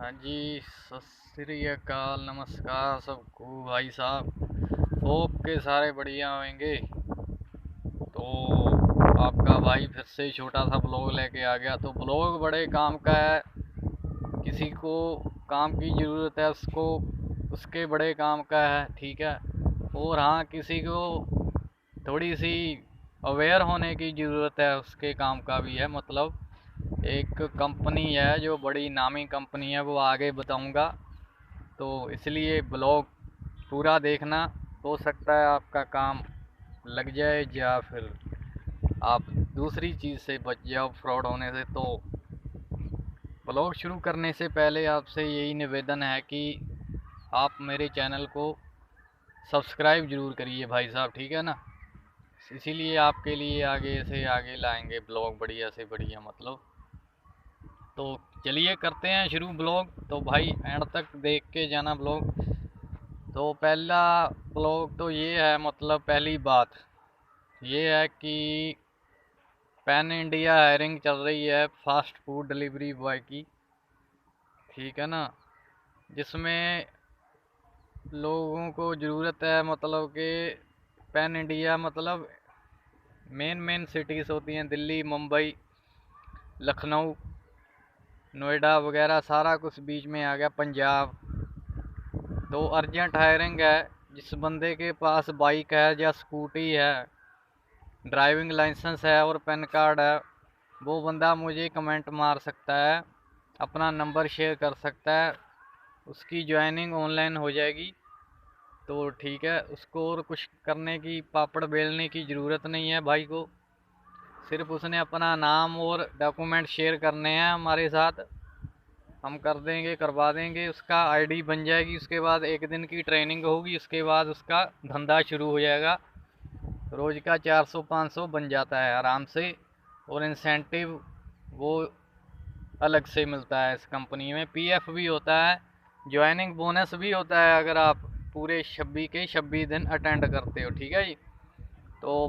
हाँ जी, सत श्री अकाल, नमस्कार सबको भाई साहब। होप के सारे बढ़िया होंगे। तो आपका भाई फिर से छोटा सा ब्लॉग लेके आ गया। तो ब्लॉग बड़े काम का है। किसी को काम की ज़रूरत है, उसको उसके बड़े काम का है, ठीक है। और हाँ, किसी को थोड़ी सी अवेयर होने की ज़रूरत है, उसके काम का भी है। मतलब एक कंपनी है जो बड़ी नामी कंपनी है, वो आगे बताऊंगा। तो इसलिए ब्लॉग पूरा देखना। हो सकता है आपका काम लग जाए या फिर आप दूसरी चीज़ से बच जाओ, फ्रॉड होने से। तो ब्लॉग शुरू करने से पहले आपसे यही निवेदन है कि आप मेरे चैनल को सब्सक्राइब ज़रूर करिए भाई साहब, ठीक है ना। इसीलिए आपके लिए आगे से आगे लाएंगे ब्लॉग बढ़िया से बढ़िया, मतलब। तो चलिए करते हैं शुरू ब्लॉग। तो भाई एंड तक देख के जाना ब्लॉग। तो पहला ब्लॉग तो ये है, मतलब पहली बात ये है कि पैन इंडिया हायरिंग चल रही है फास्ट फूड डिलीवरी बॉय की, ठीक है ना। जिसमें लोगों को ज़रूरत है, मतलब कि पैन इंडिया मतलब मेन मेन सिटीज़ होती हैं, दिल्ली, मुंबई, लखनऊ, नोएडा वगैरह, सारा कुछ बीच में आ गया, पंजाब। तो अर्जेंट हायरिंग है। जिस बंदे के पास बाइक है या स्कूटी है, ड्राइविंग लाइसेंस है और पैन कार्ड है, वो बंदा मुझे कमेंट मार सकता है, अपना नंबर शेयर कर सकता है। उसकी ज्वाइनिंग ऑनलाइन हो जाएगी। तो ठीक है, उसको और कुछ करने की, पापड़ बेलने की ज़रूरत नहीं है भाई को। सिर्फ उसने अपना नाम और डॉक्यूमेंट शेयर करने हैं हमारे साथ, हम कर देंगे, करवा देंगे। उसका आईडी बन जाएगी। उसके बाद एक दिन की ट्रेनिंग होगी, उसके बाद उसका धंधा शुरू हो जाएगा। रोज़ का 400-500 बन जाता है आराम से। और इंसेंटिव वो अलग से मिलता है। इस कंपनी में पीएफ भी होता है, ज्वाइनिंग बोनस भी होता है, अगर आप पूरे 26 के 26 दिन अटेंड करते हो, ठीक है जी। तो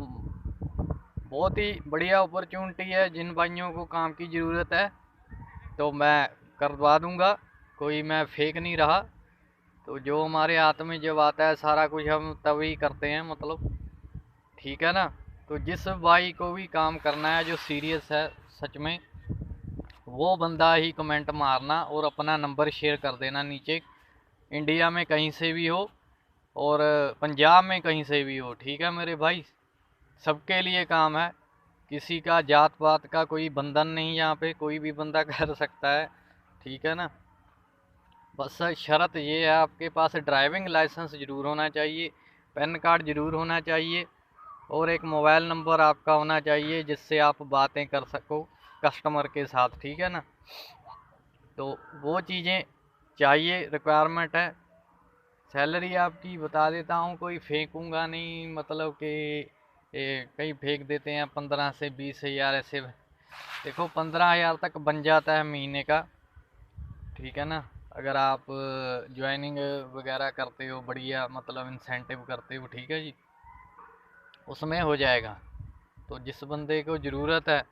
बहुत ही बढ़िया अपॉर्चुनिटी है। जिन भाइयों को काम की ज़रूरत है तो मैं करवा दूंगा, कोई मैं फेक नहीं रहा। तो जो हमारे हाथ में जब आता है सारा कुछ हम तभी करते हैं, मतलब, ठीक है ना। तो जिस भाई को भी काम करना है जो सीरियस है सच में, वो बंदा ही कमेंट मारना और अपना नंबर शेयर कर देना नीचे। इंडिया में कहीं से भी हो और पंजाब में कहीं से भी हो, ठीक है मेरे भाई। सबके लिए काम है। किसी का जात पात का कोई बंधन नहीं, यहाँ पे कोई भी बंदा कर सकता है, ठीक है ना। बस शर्त ये है, आपके पास ड्राइविंग लाइसेंस ज़रूर होना चाहिए, पैन कार्ड ज़रूर होना चाहिए, और एक मोबाइल नंबर आपका होना चाहिए जिससे आप बातें कर सको कस्टमर के साथ, ठीक है ना। तो वो चीज़ें चाहिए, रिक्वायरमेंट है। सैलरी आपकी बता देता हूँ, कोई फेंकूंगा नहीं, मतलब कि कई फेंक देते हैं 15 से 20 हज़ार ऐसे। देखो 15 हज़ार तक बन जाता है महीने का, ठीक है ना। अगर आप ज्वाइनिंग वगैरह करते हो बढ़िया, मतलब इंसेंटिव करते हो, ठीक है जी, उसमें हो जाएगा। तो जिस बंदे को ज़रूरत है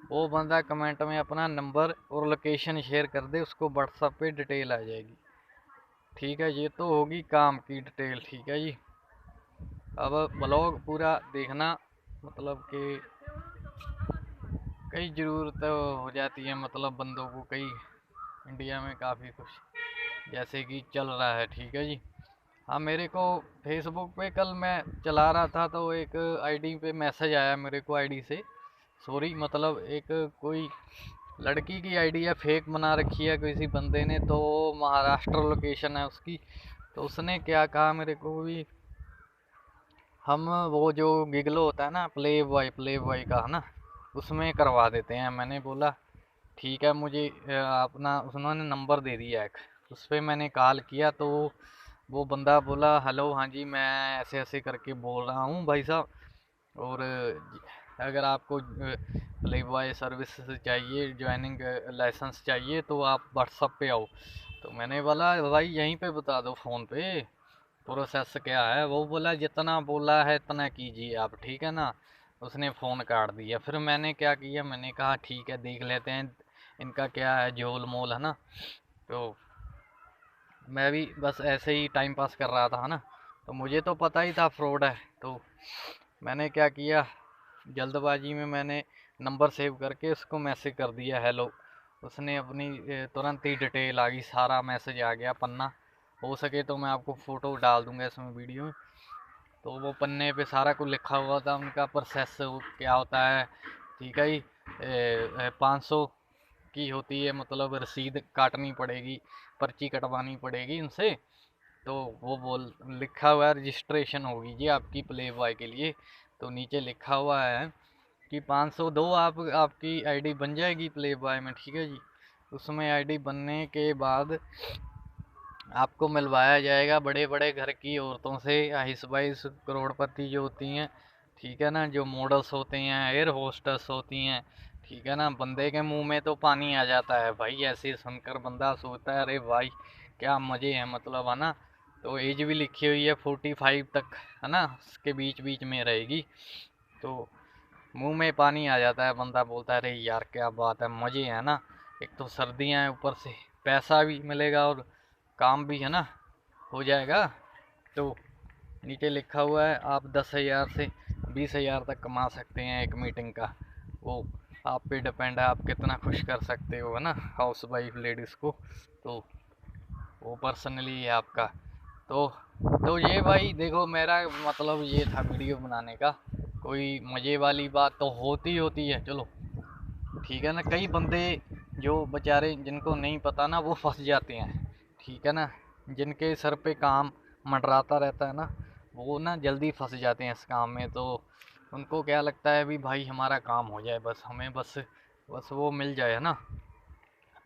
वो बंदा कमेंट में अपना नंबर और लोकेशन शेयर कर दे, उसको व्हाट्सएप पे डिटेल आ जाएगी, ठीक है। ये तो होगी काम की डिटेल, ठीक है जी। अब ब्लॉग पूरा देखना, मतलब कि कई ज़रूरत हो जाती है, मतलब बंदों को कई, इंडिया में काफ़ी कुछ जैसे कि चल रहा है, ठीक है जी। हाँ, मेरे को फेसबुक पे कल मैं चला रहा था तो एक आईडी पे मैसेज आया मेरे को, आईडी से, सॉरी, मतलब एक कोई लड़की की आईडी है, फेक बना रखी है किसी बंदे ने। तो महाराष्ट्र लोकेशन है उसकी। तो उसने क्या कहा मेरे को भी, हम वो जो गिगलो होता है ना, प्ले बॉय का है ना, उसमें करवा देते हैं। मैंने बोला ठीक है, मुझे अपना, उन्होंने नंबर दे दिया एक, उस पर मैंने कॉल किया। तो वो बंदा बोला हेलो, हाँ जी, मैं ऐसे ऐसे करके बोल रहा हूँ भाई साहब, और अगर आपको प्ले बॉय सर्विस चाहिए, ज्वाइनिंग लाइसेंस चाहिए, तो आप व्हाट्सअप पे आओ। तो मैंने बोला भाई यहीं पे बता दो फ़ोन पे, प्रोसेस क्या है। वो बोला जितना बोला है इतना कीजिए आप, ठीक है ना। उसने फ़ोन काट दिया। फिर मैंने क्या किया, मैंने कहा ठीक है, देख लेते हैं इनका क्या है झोल मोल, है ना। तो मैं भी बस ऐसे ही टाइम पास कर रहा था ना, तो मुझे तो पता ही था फ्रॉड है। तो मैंने क्या किया, जल्दबाजी में मैंने नंबर सेव करके उसको मैसेज कर दिया हेलो। उसने अपनी तुरंत ही डिटेल आ गई, सारा मैसेज आ गया पन्ना। हो सके तो मैं आपको फ़ोटो डाल दूंगा इसमें वीडियो में। तो वो पन्ने पे सारा कुछ लिखा हुआ था, उनका प्रोसेस क्या होता है, ठीक है जी। 500 की होती है, मतलब रसीद काटनी पड़ेगी, पर्ची कटवानी पड़ेगी उनसे। तो वो बोल लिखा हुआ है रजिस्ट्रेशन होगी जी आपकी प्ले बॉय के लिए। तो नीचे लिखा हुआ है कि 500 दो, आपकी आईडी बन जाएगी प्ले बॉय में, ठीक है जी। उसमें आईडी बनने के बाद आपको मिलवाया जाएगा बड़े बड़े घर की औरतों से, 22 करोड़पति जो होती हैं, ठीक है ना, जो मॉडल्स होते हैं, एयर होस्टेस होती हैं, ठीक है ना। बंदे के मुंह में तो पानी आ जाता है भाई, ऐसे सुनकर बंदा सोचता है अरे भाई क्या मज़े हैं, मतलब है ना। तो एज भी लिखी हुई है 45 तक, है ना, उसके बीच बीच में रहेगी। तो मुंह में पानी आ जाता है, बंदा बोलता है अरे यार क्या बात है, मज़े हैं ना। एक तो सर्दियाँ हैं, ऊपर से पैसा भी मिलेगा और काम भी है ना हो जाएगा। तो नीचे लिखा हुआ है आप 10,000 से 20,000 तक कमा सकते हैं एक मीटिंग का। वो आप पे डिपेंड है, आप कितना खुश कर सकते हो, है ना, हाउस वाइफ लेडीज़ को। तो वो पर्सनली है आपका। तो ये भाई देखो, मेरा मतलब ये था वीडियो बनाने का। कोई मज़े वाली बात तो होती है, चलो ठीक है ना। कई बंदे जो बेचारे जिनको नहीं पता ना, वो फंस जाते हैं, ठीक है ना। जिनके सर पे काम मंडराता रहता है ना, वो ना जल्दी फंस जाते हैं इस काम में। तो उनको क्या लगता है भी भाई हमारा काम हो जाए, बस हमें बस बस वो मिल जाए, है ना।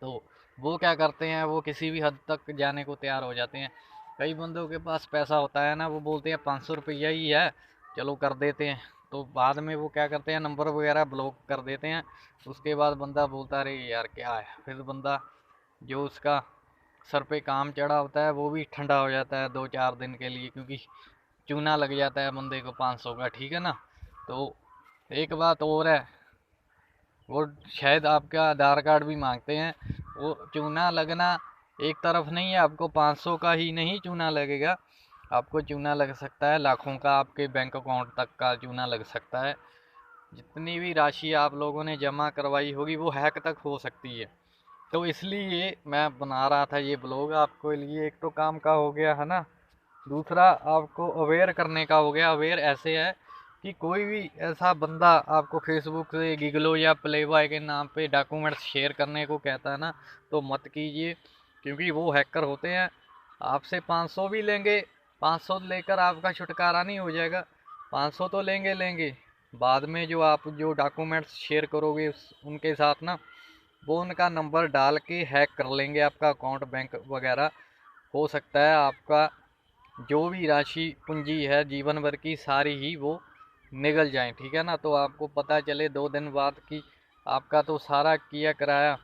तो वो क्या करते हैं, वो किसी भी हद तक जाने को तैयार हो जाते हैं। कई बंदों के पास पैसा होता है ना, वो बोलते हैं 500 रुपया ही है, चलो कर देते हैं। तो बाद में वो क्या करते हैं, नंबर वगैरह ब्लॉक कर देते हैं। उसके बाद बंदा बोलता है अरे यार क्या है, फिर बंदा जो उसका सर पे काम चढ़ा होता है वो भी ठंडा हो जाता है 2-4 दिन के लिए, क्योंकि चूना लग जाता है बंदे को 500 का, ठीक है ना। तो एक बात और है, वो शायद आपका आधार कार्ड भी मांगते हैं। वो चूना लगना एक तरफ नहीं है, आपको 500 का ही नहीं चूना लगेगा, आपको चूना लग सकता है लाखों का, आपके बैंक अकाउंट तक का चूना लग सकता है। जितनी भी राशि आप लोगों ने जमा करवाई होगी वो हैक तक हो सकती है। तो इसलिए मैं बना रहा था ये ब्लॉग आपको लिए, एक तो काम का हो गया है ना, दूसरा आपको अवेयर करने का हो गया। अवेयर ऐसे है कि कोई भी ऐसा बंदा आपको फेसबुक से गिगलो या प्ले बॉय के नाम पे डॉक्यूमेंट्स शेयर करने को कहता है ना, तो मत कीजिए, क्योंकि वो हैकर होते हैं। आपसे 500 भी लेंगे, 500 लेकर आपका छुटकारा नहीं हो जाएगा। 500 तो लेंगे बाद में जो आप जो डॉक्यूमेंट्स शेयर करोगे उनके साथ ना, वो उनका नंबर डाल के हैक कर लेंगे आपका अकाउंट, बैंक वगैरह। हो सकता है आपका जो भी राशि पूंजी है जीवन भर की सारी ही वो निगल जाए, ठीक है ना। तो आपको पता चले 2 दिन बाद कि आपका तो सारा किया कराया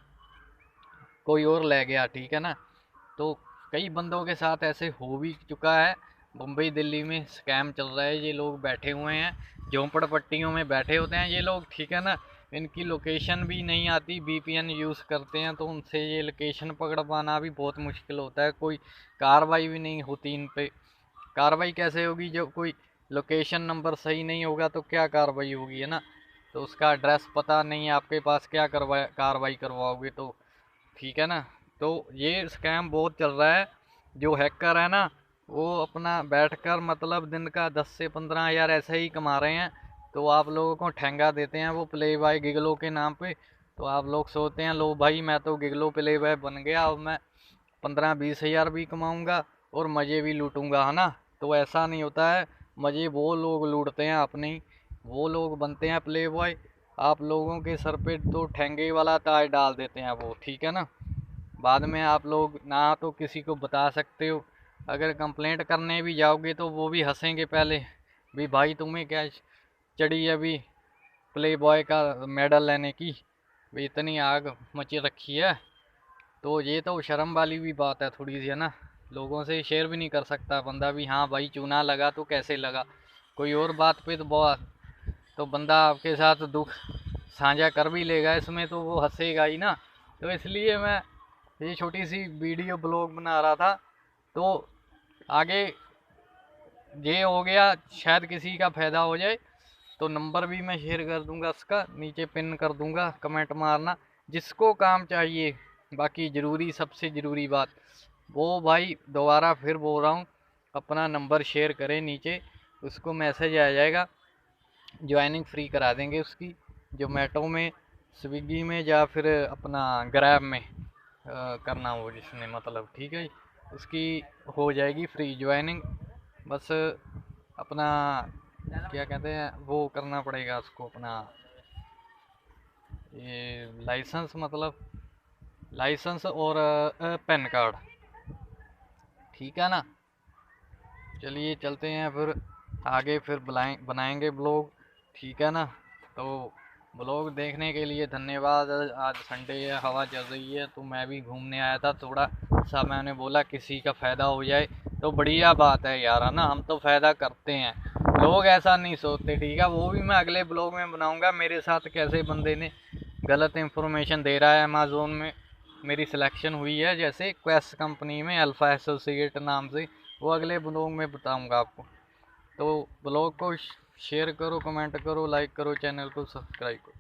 कोई और ले गया, ठीक है ना। तो कई बंदों के साथ ऐसे हो भी चुका है। मुंबई दिल्ली में स्कैम चल रहा है, ये लोग बैठे हुए हैं झोंपड़पट्टियों में बैठे होते हैं ये लोग, ठीक है ना। इनकी लोकेशन भी नहीं आती, वीपीएन यूज़ करते हैं, तो उनसे ये लोकेशन पकड़ पाना भी बहुत मुश्किल होता है। कोई कार्रवाई भी नहीं होती इन पे। कार्रवाई कैसे होगी, जो कोई लोकेशन नंबर सही नहीं होगा तो क्या कार्रवाई होगी, है ना। तो उसका एड्रेस पता नहीं है आपके पास, क्या कार्रवाई करवाओगे, तो ठीक है ना। तो ये स्कैम बहुत चल रहा है। जो हैकर है ना, वो अपना बैठकर मतलब दिन का 10 से 15 हज़ार ऐसे ही कमा रहे हैं। तो आप लोगों को ठेंगा देते हैं वो प्ले बॉय गिगलो के नाम पे। तो आप लोग सोचते हैं लो भाई मैं तो गिगलो प्ले बॉय बन गया, अब मैं 15-20 हज़ार भी कमाऊंगा और मज़े भी लूटूंगा, है ना। तो ऐसा नहीं होता है, मज़े वो लोग लूटते हैं अपने ही, वो लोग बनते हैं प्ले बॉय। आप लोगों के सर पे तो ठेंगे वाला ताज डाल देते हैं वो, ठीक है ना। बाद में आप लोग ना तो किसी को बता सकते हो, अगर कंप्लेंट करने भी जाओगे तो वो भी हंसेंगे पहले, भी भाई तुम्हें क्या चढ़ी अभी प्ले बॉय का मेडल लेने की, भी इतनी आग मची रखी है। तो ये तो शर्म वाली भी बात है थोड़ी सी, है ना। लोगों से शेयर भी नहीं कर सकता बंदा भी, हाँ भाई चूना लगा तो कैसे लगा। कोई और बात पे तो बहुत, तो बंदा आपके साथ दुख साझा कर भी लेगा इसमें, तो वो हंसेगा ही ना। तो इसलिए मैं ये छोटी सी वीडियो ब्लॉग बना रहा था, तो आगे ये हो गया, शायद किसी का फ़ायदा हो जाए। तो नंबर भी मैं शेयर कर दूंगा, उसका नीचे पिन कर दूंगा, कमेंट मारना जिसको काम चाहिए। बाकी ज़रूरी, सबसे ज़रूरी बात वो भाई, दोबारा फिर बोल रहा हूँ, अपना नंबर शेयर करें नीचे, उसको मैसेज आ जाएगा, ज्वाइनिंग फ्री करा देंगे उसकी। जोमेटो में, स्विगी में, या फिर अपना ग्रैब में करना हो जिसने, मतलब ठीक है, उसकी हो जाएगी फ्री ज्वाइनिंग। बस अपना क्या कहते हैं वो करना पड़ेगा उसको, अपना ये लाइसेंस, मतलब लाइसेंस और पैन कार्ड, ठीक है ना। चलिए चलते हैं फिर आगे, फिर बनाएंगे ब्लॉग, ठीक है ना। तो ब्लॉग देखने के लिए धन्यवाद। आज संडे है, हवा चल रही है, तो मैं भी घूमने आया था थोड़ा सा, मैंने बोला किसी का फ़ायदा हो जाए तो बढ़िया बात है यार, है ना। हम तो फ़ायदा करते हैं, लोग ऐसा नहीं सोचते, ठीक है। वो भी मैं अगले ब्लॉग में बनाऊंगा, मेरे साथ कैसे बंदे ने गलत इंफॉर्मेशन दे रहा है। अमेज़ोन में मेरी सिलेक्शन हुई है, जैसे क्वेस्ट कंपनी में अल्फ़ा एसोसिएट नाम से, वो अगले ब्लॉग में बताऊंगा आपको। तो ब्लॉग को शेयर करो, कमेंट करो, लाइक करो, चैनल को सब्सक्राइब करो।